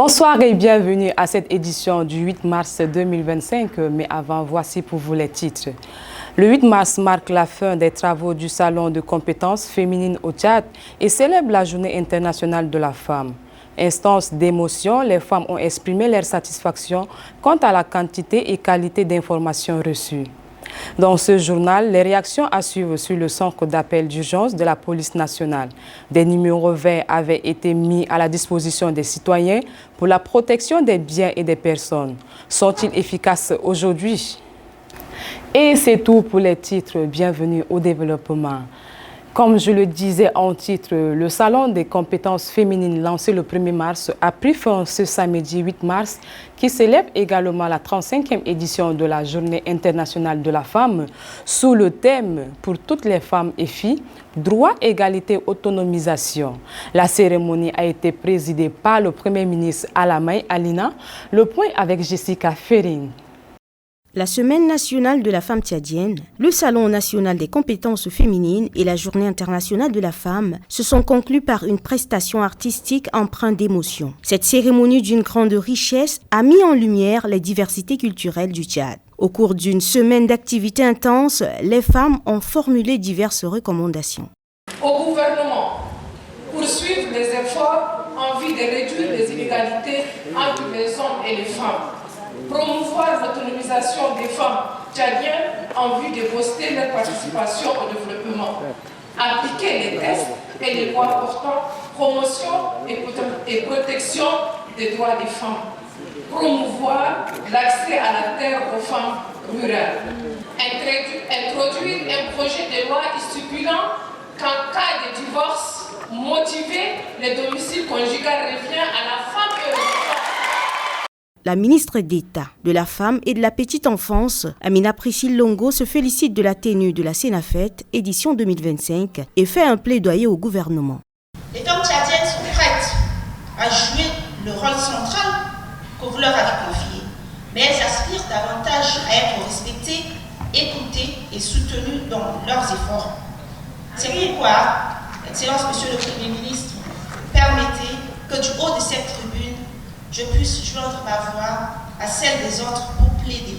Bonsoir et bienvenue à cette édition du 8 mars 2025. Mais avant, voici pour vous les titres. Le 8 mars marque la fin des travaux du Salon de compétences féminines au Tchad et célèbre la Journée internationale de la femme. Instance d'émotion, les femmes ont exprimé leur satisfaction quant à la quantité et qualité d'informations reçues. Dans ce journal, les réactions à suivre sur le centre d'appel d'urgence de la police nationale. Des numéros verts avaient été mis à la disposition des citoyens pour la protection des biens et des personnes. Sont-ils efficaces aujourd'hui? Et c'est tout pour les titres. Bienvenue au développement. Comme je le disais en titre, le Salon des compétences féminines lancé le 1er mars a pris fin ce samedi 8 mars qui célèbre également la 35e édition de la Journée internationale de la femme sous le thème « Pour toutes les femmes et filles, droit, égalité, autonomisation ». La cérémonie a été présidée par le Premier ministre Alamay Alina. Le point avec Jessica Ferring. La Semaine nationale de la femme tchadienne, le Salon national des compétences féminines et la Journée internationale de la femme se sont conclus par une prestation artistique empreinte d'émotion. Cette cérémonie d'une grande richesse a mis en lumière les diversités culturelles du Tchad. Au cours d'une semaine d'activités intenses, les femmes ont formulé diverses recommandations. Au gouvernement, poursuivre les efforts en vue de réduire les inégalités entre les hommes et les femmes. Promouvoir l'autonomisation des femmes tchadiennes en vue de booster leur participation au développement. Appliquer les textes et les lois portant promotion et protection des droits des femmes. Promouvoir l'accès à la terre aux femmes rurales. Introduire un projet de loi stipulant qu'en cas de divorce motivé, le domicile conjugal revient à la femme et aux enfants. La ministre d'État de la Femme et de la Petite Enfance, Amina Priscille Longo, se félicite de la tenue de la Sénafet, édition 2025, et fait un plaidoyer au gouvernement. Les femmes tchadiennes sont prêtes à jouer le rôle central que vous leur avez confié, mais elles aspirent davantage à être respectées, écoutées et soutenues dans leurs efforts. C'est pourquoi, Excellence Monsieur le Premier ministre, permettez que du haut de cette tribune, je puisse joindre ma voix à celle des autres pour plaider.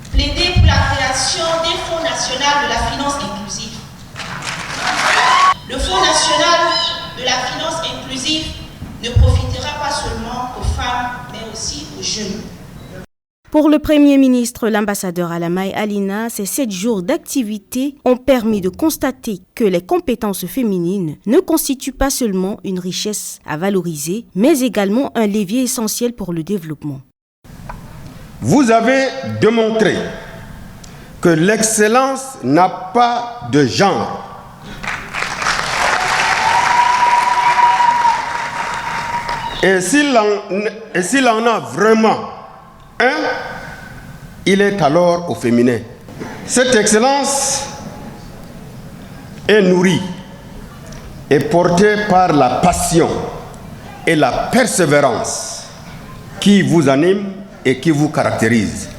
Plaider pour la création des Fonds national de la finance inclusive. Le Fonds national de la finance inclusive ne profitera pas seulement aux femmes, mais aussi aux jeunes. Pour le Premier ministre, l'ambassadeur Alamay Alina, ces 7 jours d'activité ont permis de constater que les compétences féminines ne constituent pas seulement une richesse à valoriser, mais également un levier essentiel pour le développement. Vous avez démontré que l'excellence n'a pas de genre. Et s'il en a vraiment un, il est alors au féminin. Cette excellence est nourrie et portée par la passion et la persévérance qui vous animent et qui vous caractérisent.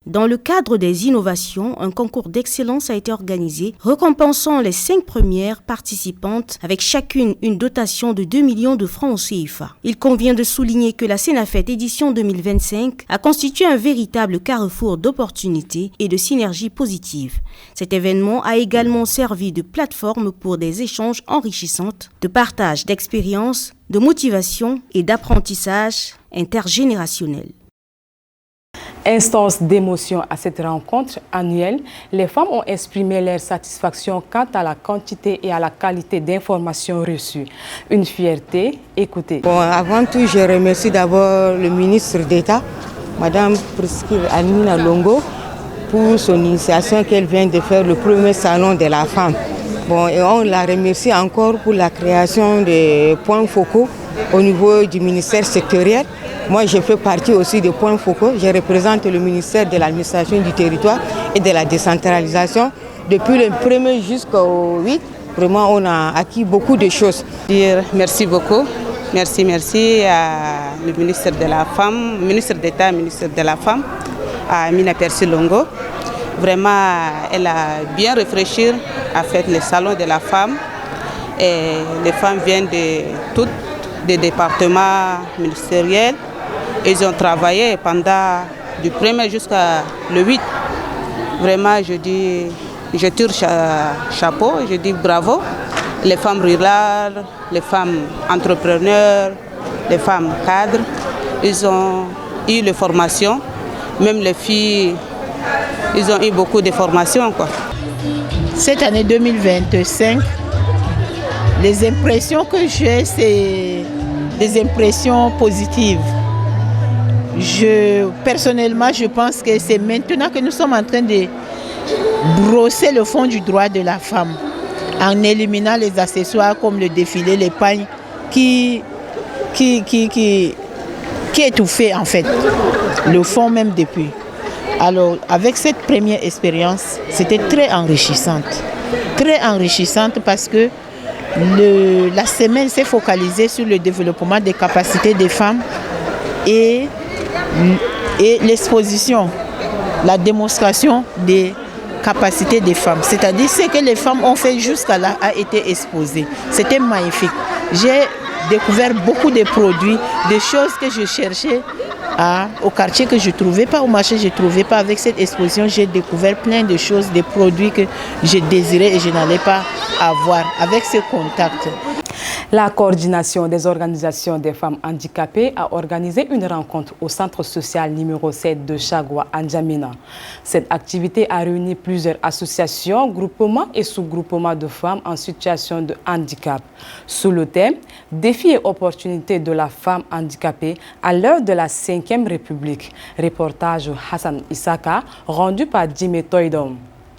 Dans le cadre des innovations, un concours d'excellence a été organisé, récompensant les 5 premières participantes avec chacune une dotation de 2 millions de francs CFA. Il convient de souligner que la Sénafet édition 2025 a constitué un véritable carrefour d'opportunités et de synergies positives. Cet événement a également servi de plateforme pour des échanges enrichissants, de partage d'expériences, de motivation et d'apprentissage intergénérationnel. Instance d'émotion à cette rencontre annuelle, les femmes ont exprimé leur satisfaction quant à la quantité et à la qualité d'informations reçues. Une fierté, écoutez. Bon, avant tout, je remercie d'abord le ministre d'État, Madame Priscille Amina Longo, pour son initiation qu'elle vient de faire le premier salon de la femme. Bon, et on la remercie encore pour la création des points focaux au niveau du ministère sectoriel. Moi, je fais partie aussi des points focaux. Je représente le ministère de l'administration du territoire et de la décentralisation. Depuis le 1er jusqu'au 8, vraiment, on a acquis beaucoup de choses. Merci beaucoup. Merci à le ministre de la Femme, ministre d'État, ministre de la Femme, à Amina Priscille Longo. Vraiment, elle a bien réfléchi à faire le salon de la femme. Et les femmes viennent de toutes des départements ministériels. Ils ont travaillé pendant du 1er jusqu'à le 8. Vraiment, je tire chapeau, je dis bravo. Les femmes rurales, les femmes entrepreneurs, les femmes cadres, ils ont eu les formations. Même les filles, ils ont eu beaucoup de formations, quoi. Cette année 2025, les impressions que j'ai, c'est des impressions positives. Personnellement, je pense que c'est maintenant que nous sommes en train de brosser le fond du droit de la femme en éliminant les accessoires comme le défilé, les pagnes qui étouffaient en fait le fond même depuis. Alors avec cette première expérience, c'était très enrichissante parce que la semaine s'est focalisée sur le développement des capacités des femmes et l'exposition, la démonstration des capacités des femmes. C'est-à-dire ce que les femmes ont fait jusqu'à là a été exposé. C'était magnifique. J'ai découvert beaucoup de produits, des choses que je cherchais au quartier que je ne trouvais pas, au marché je ne trouvais pas. Avec cette exposition, j'ai découvert plein de choses, des produits que je désirais et je n'allais pas avoir avec ce contact. La coordination des organisations des femmes handicapées a organisé une rencontre au centre social numéro 7 de Chagwa, à N'Djamena. Cette activité a réuni plusieurs associations, groupements et sous-groupements de femmes en situation de handicap. Sous le thème « Défis et opportunités de la femme handicapée à l'heure de la 5e République ». Reportage Hassan Isaka, rendu par Jimé Toydom.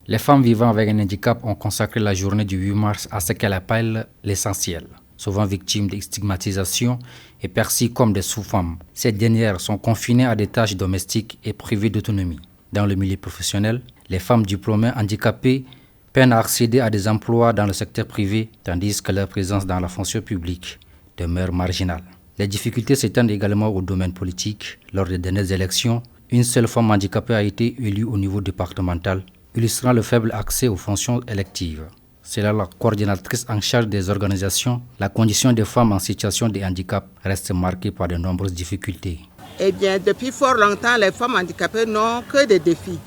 Les femmes vivant avec un handicap ont consacré la journée du 8 mars à ce qu'elles appellent l'essentiel. Souvent victimes de stigmatisation et perçues comme des sous-femmes. Ces dernières sont confinées à des tâches domestiques et privées d'autonomie. Dans le milieu professionnel, les femmes diplômées handicapées peinent à accéder à des emplois dans le secteur privé, tandis que leur présence dans la fonction publique demeure marginale. Les difficultés s'étendent également au domaine politique. Lors des dernières élections, une seule femme handicapée a été élue au niveau départemental, illustrant le faible accès aux fonctions électives. Selon la coordinatrice en charge des organisations, la condition des femmes en situation de handicap reste marquée par de nombreuses difficultés. Eh bien, depuis fort longtemps, les femmes handicapées n'ont que des défis.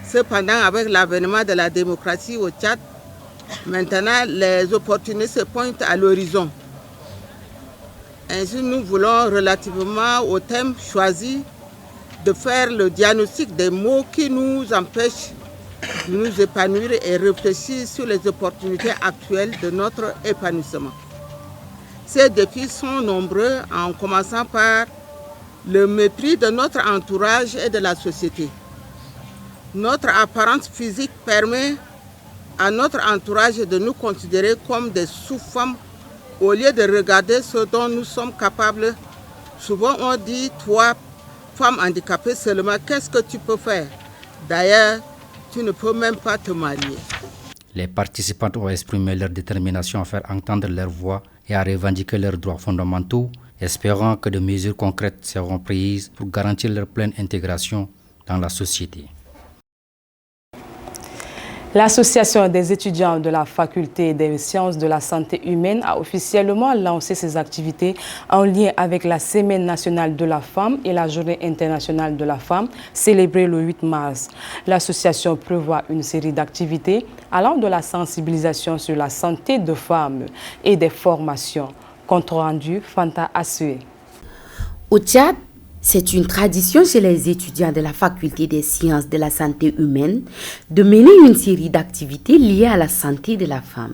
Cependant, avec l'avènement de la démocratie au Tchad, maintenant les opportunités se pointent à l'horizon. Ainsi, nous voulons, relativement au thème choisi, de faire le diagnostic des maux qui nous empêchent de nous épanouir et réfléchir sur les opportunités actuelles de notre épanouissement. Ces défis sont nombreux, en commençant par le mépris de notre entourage et de la société. Notre apparence physique permet à notre entourage de nous considérer comme des sous-femmes au lieu de regarder ce dont nous sommes capables. Souvent on dit, toi, femme handicapée seulement, qu'est-ce que tu peux faire? D'ailleurs, tu ne peux même pas te marier. Les participantes ont exprimé leur détermination à faire entendre leur voix et à revendiquer leurs droits fondamentaux, espérant que de mesures concrètes seront prises pour garantir leur pleine intégration dans la société. L'Association des étudiants de la Faculté des sciences de la santé humaine a officiellement lancé ses activités en lien avec la Semaine nationale de la femme et la Journée internationale de la femme, célébrée le 8 mars. L'association prévoit une série d'activités allant de la sensibilisation sur la santé de femmes et des formations. Compte rendu, Fanta Assoué. Au Tchad, c'est une tradition chez les étudiants de la Faculté des sciences de la santé humaine de mener une série d'activités liées à la santé de la femme.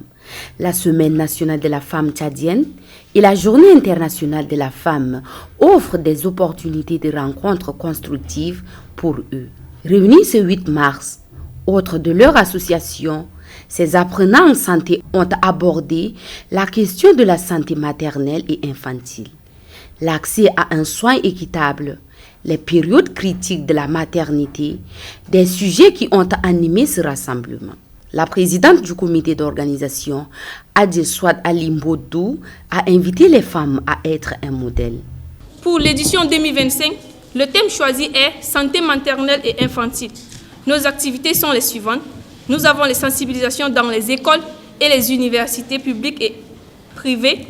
La Semaine nationale de la femme tchadienne et la Journée internationale de la femme offrent des opportunités de rencontres constructives pour eux. Réunis ce 8 mars, autres de leur association, ces apprenants en santé ont abordé la question de la santé maternelle et infantile, l'accès à un soin équitable, les périodes critiques de la maternité, des sujets qui ont animé ce rassemblement. La présidente du comité d'organisation, Adjeswad Alimbodou, a invité les femmes à être un modèle. Pour l'édition 2025, le thème choisi est « Santé maternelle et infantile ». Nos activités sont les suivantes. Nous avons les sensibilisations dans les écoles et les universités publiques et privées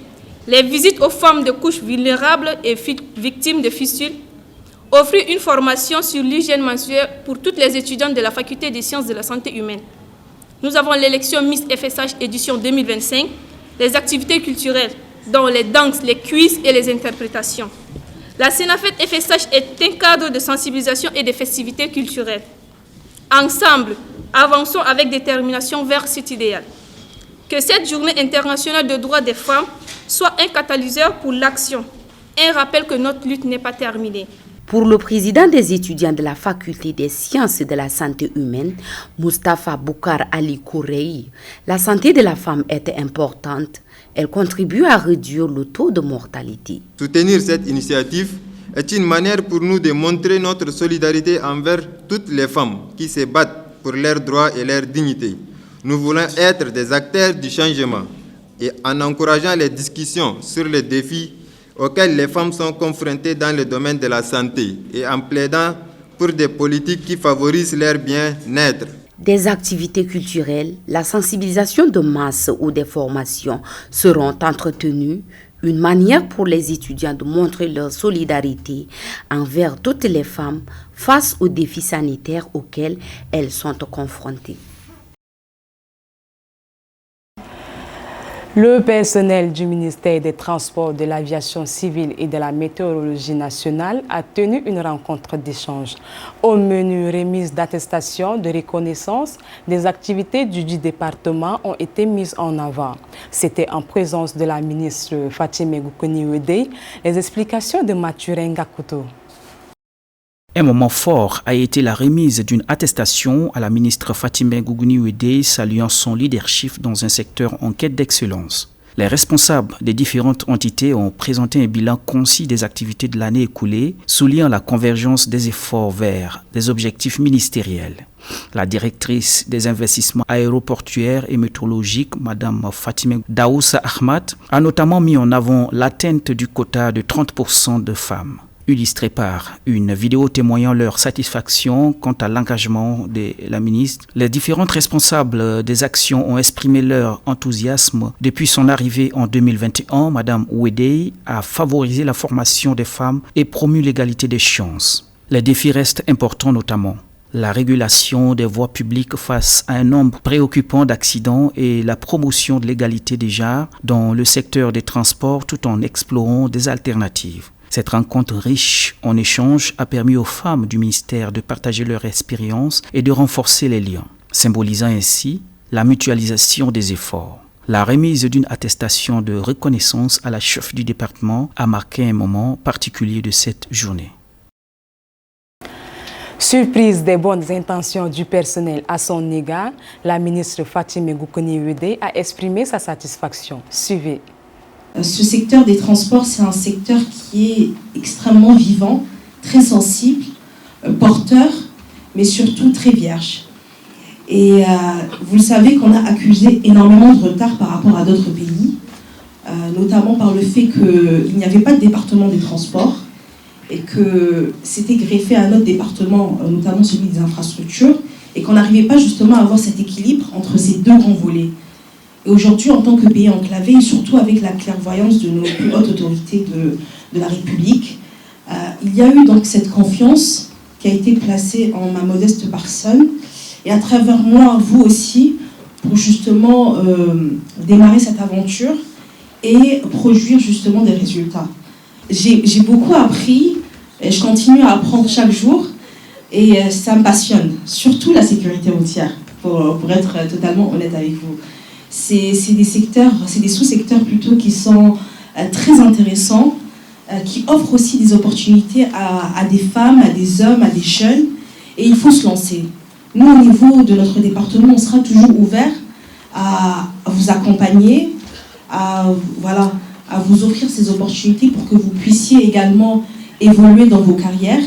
les visites aux femmes de couches vulnérables et victimes de fistules, offrir une formation sur l'hygiène menstruelle pour toutes les étudiantes de la faculté des sciences de la santé humaine. Nous avons l'élection Miss FSH édition 2025, les activités culturelles, dont les danses, les quiz et les interprétations. La Sénafête FSH est un cadre de sensibilisation et de festivités culturelles. Ensemble, avançons avec détermination vers cet idéal. Que cette journée internationale de droits des femmes soit un catalyseur pour l'action, un rappel que notre lutte n'est pas terminée. Pour le président des étudiants de la faculté des sciences de la santé humaine, Moustapha Boukar Ali Koureyi, la santé de la femme est importante. Elle contribue à réduire le taux de mortalité. Soutenir cette initiative est une manière pour nous de montrer notre solidarité envers toutes les femmes qui se battent pour leurs droits et leur dignité. Nous voulons être des acteurs du changement et en encourageant les discussions sur les défis auxquels les femmes sont confrontées dans le domaine de la santé et en plaidant pour des politiques qui favorisent leur bien-être. Des activités culturelles, la sensibilisation de masse ou des formations seront entretenues, une manière pour les étudiants de montrer leur solidarité envers toutes les femmes face aux défis sanitaires auxquels elles sont confrontées. Le personnel du ministère des Transports, de l'Aviation civile et de la Météorologie nationale a tenu une rencontre d'échange. Au menu remise d'attestation de reconnaissance, des activités du département ont été mises en avant. C'était en présence de la ministre Fatimé Goukouni-Wedei. Les explications de Mathurin Gakuto. Un moment fort a été la remise d'une attestation à la ministre Fatimé Goukouni-Wedei saluant son leadership dans un secteur en quête d'excellence. Les responsables des différentes entités ont présenté un bilan concis des activités de l'année écoulée, soulignant la convergence des efforts vers des objectifs ministériels. La directrice des investissements aéroportuaires et météorologiques, Mme Fatimé Daoussa Ahmad, a notamment mis en avant l'atteinte du quota de 30% de femmes. Illustré par une vidéo témoignant leur satisfaction quant à l'engagement de la ministre, les différentes responsables des actions ont exprimé leur enthousiasme depuis son arrivée en 2021. Mme Wedei a favorisé la formation des femmes et promu l'égalité des chances. Les défis restent importants, notamment la régulation des voies publiques face à un nombre préoccupant d'accidents et la promotion de l'égalité des genres dans le secteur des transports tout en explorant des alternatives. Cette rencontre riche en échanges a permis aux femmes du ministère de partager leur expérience et de renforcer les liens, symbolisant ainsi la mutualisation des efforts. La remise d'une attestation de reconnaissance à la chef du département a marqué un moment particulier de cette journée. Surprise des bonnes intentions du personnel à son égard, la ministre Fatimé Goukouni-Wedei a exprimé sa satisfaction. Suivez. Ce secteur des transports, c'est un secteur qui est extrêmement vivant, très sensible, porteur, mais surtout très vierge. Et vous le savez qu'on a accusé énormément de retard par rapport à d'autres pays, notamment par le fait qu'il n'y avait pas de département des transports et que c'était greffé à notre département, notamment celui des infrastructures, et qu'on n'arrivait pas justement à avoir cet équilibre entre ces deux grands volets. Et aujourd'hui, en tant que pays enclavé, et surtout avec la clairvoyance de nos plus hautes autorités de la République, il y a eu donc cette confiance qui a été placée en ma modeste personne, et à travers moi, vous aussi, pour justement démarrer cette aventure et produire justement des résultats. J'ai beaucoup appris, et je continue à apprendre chaque jour, et ça me passionne, surtout la sécurité routière, pour être totalement honnête avec vous. C'est des secteurs, c'est des sous-secteurs plutôt qui sont très intéressants, qui offrent aussi des opportunités à des femmes, à des hommes, à des jeunes, et il faut se lancer. Nous, au niveau de notre département, on sera toujours ouvert à vous accompagner, à vous offrir ces opportunités pour que vous puissiez également évoluer dans vos carrières.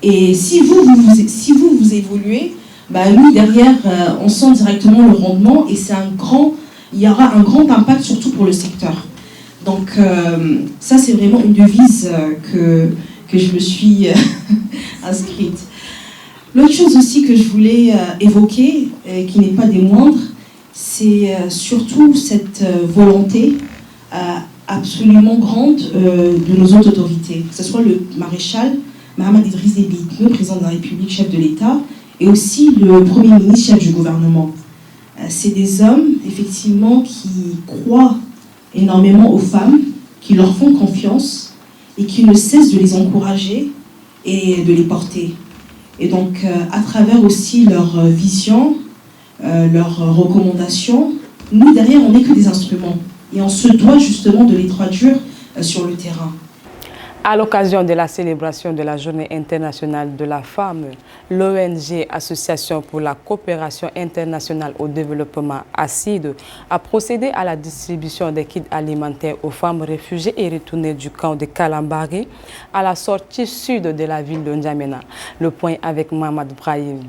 Et si vous évoluez, nous, derrière, on sent directement le rendement et il y aura un grand impact, surtout pour le secteur. Donc, ça, c'est vraiment une devise que je me suis inscrite. L'autre chose aussi que je voulais évoquer, qui n'est pas des moindres, c'est surtout cette volonté absolument grande de nos autres autorités, que ce soit le maréchal Mahamad Idriss Déby Itno, président de la République, chef de l'État, et aussi le Premier ministre, chef du gouvernement. C'est des hommes, effectivement, qui croient énormément aux femmes, qui leur font confiance et qui ne cessent de les encourager et de les porter. Et donc, à travers aussi leur vision, leurs recommandations, nous, derrière, on n'est que des instruments. Et on se doit justement de les traduire sur le terrain. À l'occasion de la célébration de la Journée internationale de la femme, l'ONG Association pour la coopération internationale au développement ACID a procédé à la distribution des kits alimentaires aux femmes réfugiées et retournées du camp de Kalambari à la sortie sud de la ville de N'Djamena. Le point avec Mohamed Brahim.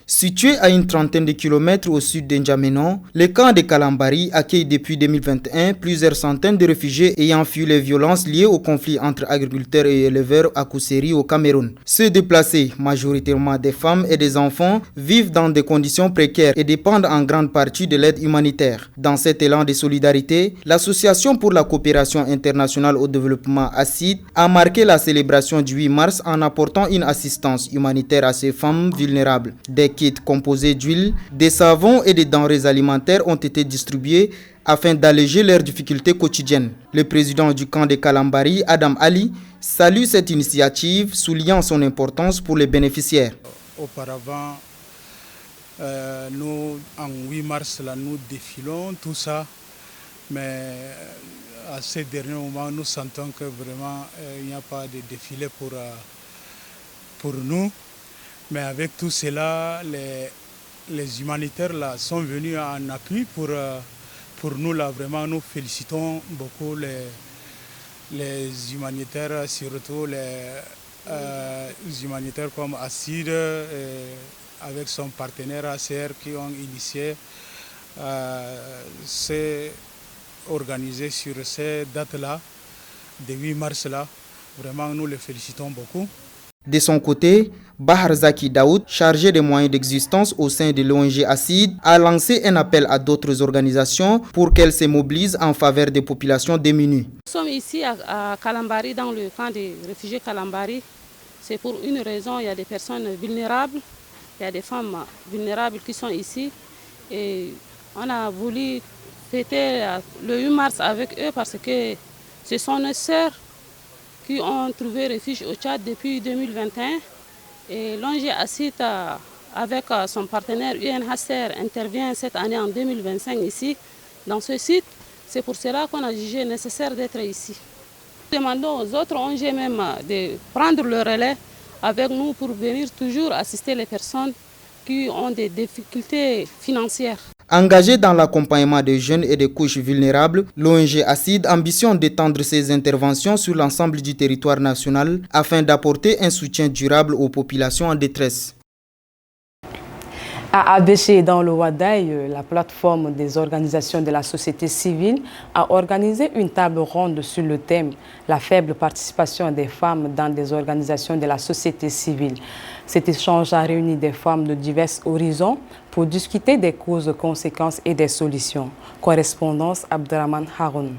Situé à une trentaine de kilomètres au sud d'Njamena, le camp de Kalambari accueille depuis 2021 plusieurs centaines de réfugiés ayant fui les violences liées au conflit entre agriculteurs et éleveurs à Kousséri au Cameroun. Ceux déplacés, majoritairement des femmes et des enfants, vivent dans des conditions précaires et dépendent en grande partie de l'aide humanitaire. Dans cet élan de solidarité, l'Association pour la coopération internationale au développement ACID a marqué la célébration du 8 mars en apportant une assistance humanitaire à ces femmes vulnérables. Des kits composés d'huile, des savons et des denrées alimentaires ont été distribués afin d'alléger leurs difficultés quotidiennes. Le président du camp de Kalambari, Adam Ali, salue cette initiative, soulignant son importance pour les bénéficiaires. Auparavant, nous, en 8 mars, là, nous défilons tout ça, mais à ces derniers moments, nous sentons que vraiment il n'y a pas de défilé pour nous. Mais avec tout cela, les humanitaires là, sont venus en appui pour nous. Là, vraiment, nous félicitons beaucoup les humanitaires, surtout les humanitaires comme ACID, avec son partenaire ACR qui ont initié, s'est organisé sur ces dates-là, de 8 mars-là. Vraiment, nous les félicitons beaucoup. De son côté, Bahar Zaki Daoud, chargé des moyens d'existence au sein de l'ONG ACID, a lancé un appel à d'autres organisations pour qu'elles se mobilisent en faveur des populations démunies. Nous sommes ici à Kalambari, dans le camp des réfugiés Kalambari. C'est pour une raison, il y a des personnes vulnérables, il y a des femmes vulnérables qui sont ici. Et on a voulu fêter le 8 mars avec eux parce que ce sont nos sœurs qui ont trouvé refuge au Tchad depuis 2021. Et l'ONG ACID, avec son partenaire UNHCR, intervient cette année en 2025 ici, dans ce site. C'est pour cela qu'on a jugé nécessaire d'être ici. Nous demandons aux autres ONG même de prendre le relais avec nous pour venir toujours assister les personnes qui ont des difficultés financières. Engagé dans l'accompagnement des jeunes et des couches vulnérables, l'ONG ACID ambitionne d'étendre ses interventions sur l'ensemble du territoire national afin d'apporter un soutien durable aux populations en détresse. À Abéché, dans le Wadaï, la plateforme des organisations de la société civile a organisé une table ronde sur le thème « La faible participation des femmes dans des organisations de la société civile ». Cet échange a réuni des femmes de divers horizons pour discuter des causes, conséquences et des solutions. Correspondance Abdraman Haroun.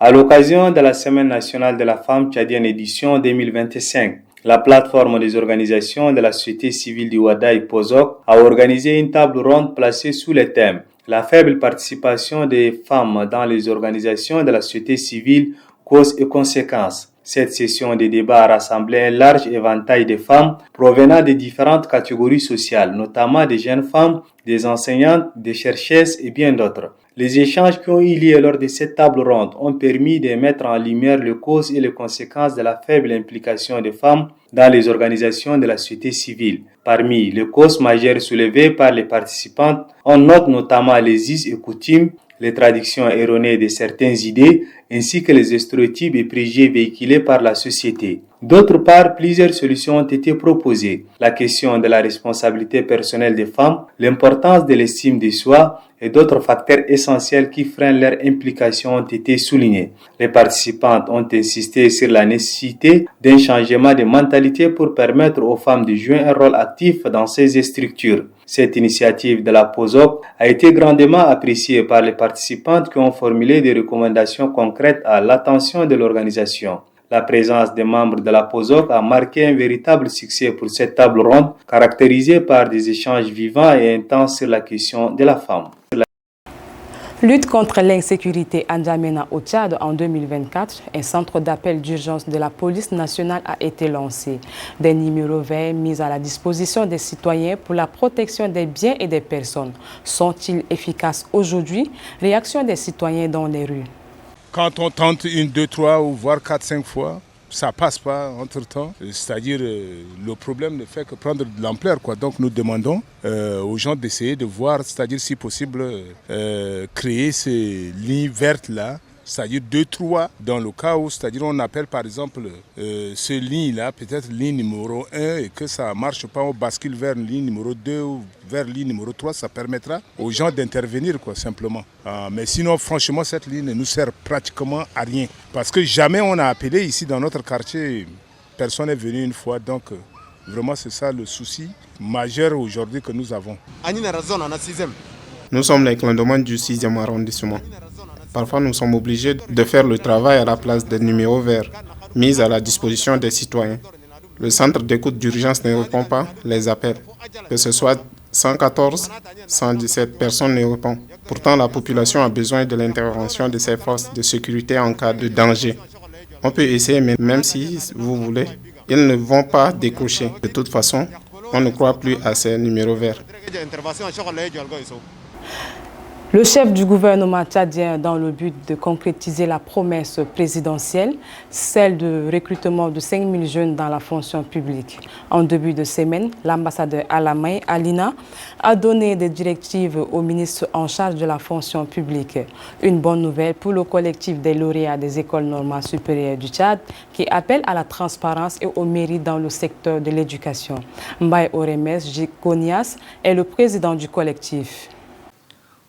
À l'occasion de la Semaine nationale de la femme tchadienne édition 2025, la plateforme des organisations de la société civile du Wadaï POSOC a organisé une table ronde placée sous le thème « La faible participation des femmes dans les organisations de la société civile, causes et conséquences ». Cette session de débat a rassemblé un large éventail de femmes provenant de différentes catégories sociales, notamment des jeunes femmes, des enseignantes, des chercheuses et bien d'autres. Les échanges qui ont eu lieu lors de cette table ronde ont permis de mettre en lumière les causes et les conséquences de la faible implication des femmes dans les organisations de la société civile. Parmi les causes majeures soulevées par les participantes, on note notamment les us et coutumes, les traductions erronées de certaines idées ainsi que les stéréotypes et préjugés véhiculés par la société. D'autre part, plusieurs solutions ont été proposées. La question de la responsabilité personnelle des femmes, l'importance de l'estime de soi et d'autres facteurs essentiels qui freinent leur implication ont été soulignés. Les participantes ont insisté sur la nécessité d'un changement de mentalité pour permettre aux femmes de jouer un rôle actif dans ces structures. Cette initiative de la POSOC a été grandement appréciée par les participantes qui ont formulé des recommandations concrètes à l'attention de l'organisation. La présence des membres de la POSOC a marqué un véritable succès pour cette table ronde, caractérisée par des échanges vivants et intenses sur la question de la femme. Lutte contre l'insécurité à N'Djamena au Tchad en 2024, un centre d'appel d'urgence de la police nationale a été lancé. Des numéros verts mis à la disposition des citoyens pour la protection des biens et des personnes. Sont-ils efficaces aujourd'hui? Réaction des citoyens dans les rues. Quand on tente 1, 2, 3 ou voire 4, 5 fois, ça passe pas entre-temps. C'est-à-dire le problème ne fait que prendre de l'ampleur, quoi. Donc nous demandons aux gens d'essayer de voir, c'est-à-dire si possible, créer ces lignes vertes-là, c'est-à-dire 2, 3 dans le cas où, c'est-à-dire on appelle par exemple ces lignes-là, peut-être ligne numéro 1 et que ça ne marche pas, on bascule vers ligne numéro 2 ou vers ligne numéro 3, ça permettra aux gens d'intervenir, quoi, simplement. Mais sinon, franchement, cette ligne ne nous sert pratiquement à rien. Parce que jamais on a appelé ici dans notre quartier, personne n'est venu une fois, donc vraiment c'est ça le souci majeur aujourd'hui que nous avons. Nous sommes les clandomans du 6e arrondissement. Parfois, nous sommes obligés de faire le travail à la place des numéros verts mis à la disposition des citoyens. Le centre d'écoute d'urgence ne répond pas les appels. Que ce soit 114, 117, personne ne répond. Pourtant, la population a besoin de l'intervention de ces forces de sécurité en cas de danger. On peut essayer, mais même si vous voulez, ils ne vont pas décrocher. De toute façon, on ne croit plus à ces numéros verts. Le chef du gouvernement tchadien, dans le but de concrétiser la promesse présidentielle, celle de recrutement de 5 000 jeunes dans la fonction publique. En début de semaine, l'ambassadeur Alamay Alina a donné des directives au ministre en charge de la fonction publique. Une bonne nouvelle pour le collectif des lauréats des écoles normales supérieures du Tchad qui appelle à la transparence et au mérite dans le secteur de l'éducation. Mbaye Oremes Jikonias est le président du collectif.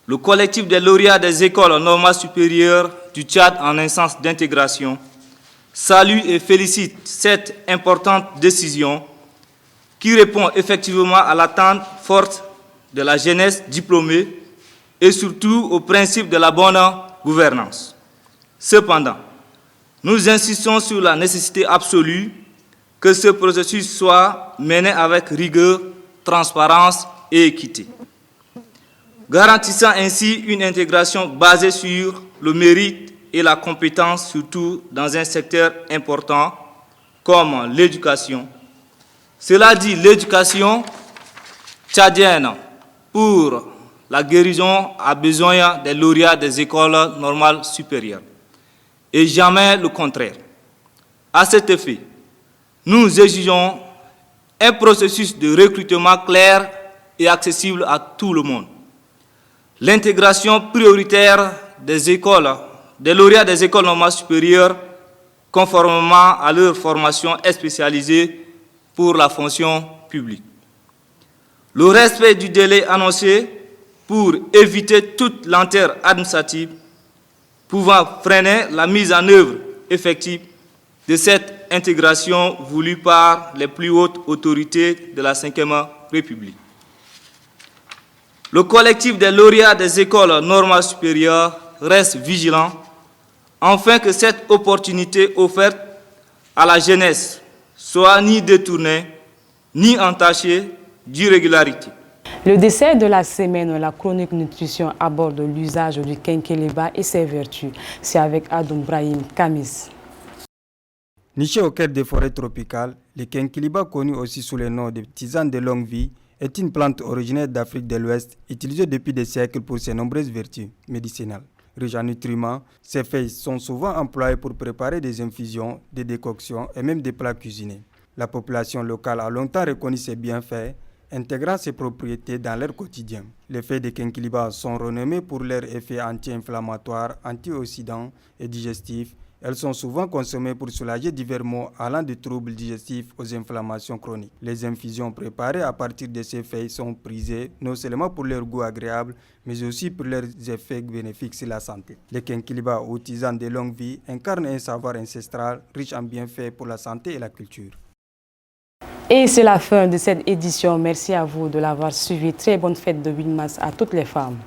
Le collectif des lauréats des écoles normales supérieures du Tchad en instance d'intégration salue et félicite cette importante décision qui répond effectivement à l'attente forte de la jeunesse diplômée et surtout au principe de la bonne gouvernance. Cependant, nous insistons sur la nécessité absolue que ce processus soit mené avec rigueur, transparence et équité, garantissant ainsi une intégration basée sur le mérite et la compétence, surtout dans un secteur important comme l'éducation. Cela dit, l'éducation tchadienne pour la guérison a besoin des lauréats des écoles normales supérieures et jamais le contraire. À cet effet, nous exigeons un processus de recrutement clair et accessible à tout le monde. L'intégration prioritaire des lauréats des écoles normales supérieures conformément à leur formation spécialisée pour la fonction publique. Le respect du délai annoncé pour éviter toute lenteur administrative pouvant freiner la mise en œuvre effective de cette intégration voulue par les plus hautes autorités de la Ve République. Le collectif des lauréats des écoles normales supérieures reste vigilant afin que cette opportunité offerte à la jeunesse soit ni détournée ni entachée d'irrégularité. Le dessert de la semaine, la chronique nutrition aborde l'usage du kenkeliba et ses vertus. C'est avec Adoum Brahim Kamis. Niché au cœur des forêts tropicales, le kenkeliba, connu aussi sous le nom de tisane de longue vie, est une plante originaire d'Afrique de l'Ouest, utilisée depuis des siècles pour ses nombreuses vertus médicinales. Riche en nutriments, ces feuilles sont souvent employées pour préparer des infusions, des décoctions et même des plats cuisinés. La population locale a longtemps reconnu ses bienfaits intégrant ces propriétés dans leur quotidien. Les feuilles de Kenkiliba sont renommées pour leur effet anti-inflammatoire, antioxydant et digestif. Elles sont souvent consommées pour soulager divers maux allant de troubles digestifs aux inflammations chroniques. Les infusions préparées à partir de ces feuilles sont prisées non seulement pour leur goût agréable, mais aussi pour leurs effets bénéfiques sur la santé. Les Kenkiliba, ou tisanes de longue vie, incarnent un savoir ancestral riche en bienfaits pour la santé et la culture. Et c'est la fin de cette édition. Merci à vous de l'avoir suivi. Très bonne fête de 8 mars à toutes les femmes.